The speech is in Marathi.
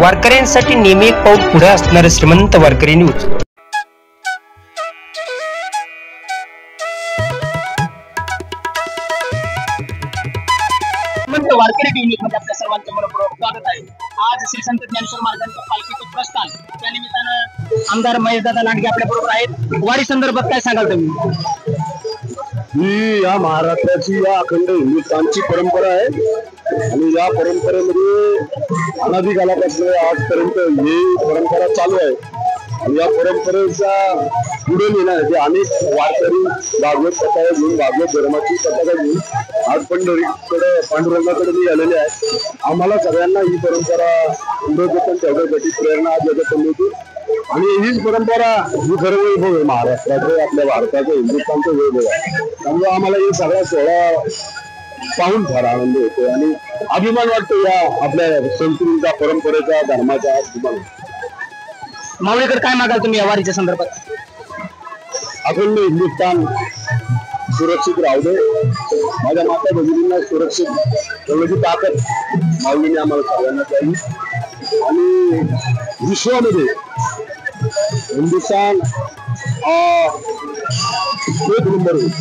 वारकऱ्यांसाठी नेहमी एक पाऊल पुढे असणारे श्रीमंत वारकरी न्यूज। वारकरी न्यूजमध्ये आपल्या सर्वांचं मनपूर्वक स्वागत आहे। आज श्री संत ज्ञानेश्वर महाराजांच्या पालखीचं प्रस्थान त्या निमित्तानं आमदार महेशदादा लांडगे आपल्या बरोबर आहेत। वारी संदर्भात काय सांगाल तुम्ही? ही या महाराष्ट्राची या अखंड हिंदुस्थानची परंपरा आहे आणि या परंपरेमध्ये अनादी कालापासून आजपर्यंत ही परंपरा चालू आहे आणि या परंपरेचा पुढे नेण्यासाठी अनेक वारकरी भागवत कथा घेऊन भागवत धर्माची पताका घेऊन आज पंढरीकडे पांडुरंगाकडे निघालेले आहेत। आम्हाला सगळ्यांना ही परंपरा पुढे ठेवण्यासाठी प्रेरणा जगत होती आणि हीच परंपरा ही खरं वैभव आहे महाराष्ट्राचं, आपल्या भारताचं, हिंदुस्थानचं वैभव आहे। त्यामुळे आम्हाला हे सगळा सोहळा पाहून फार आनंद होतो आणि अभिमान वाटतो या आपल्या संस्कृतीचा, परंपरेचा, धर्माचा अभिमान। माऊलीकडे काय मागाल तुम्ही या वारीच्या संदर्भात? अखंड हिंदुस्थान सुरक्षित राहू दे, माझ्या माता भगिनींना सुरक्षित ठेवण्याची ताकद माऊलीने आम्हाला सगळ्यांना द्यावी आणि विश्वामध्ये हिंदुस्थान एक नंबर होईल।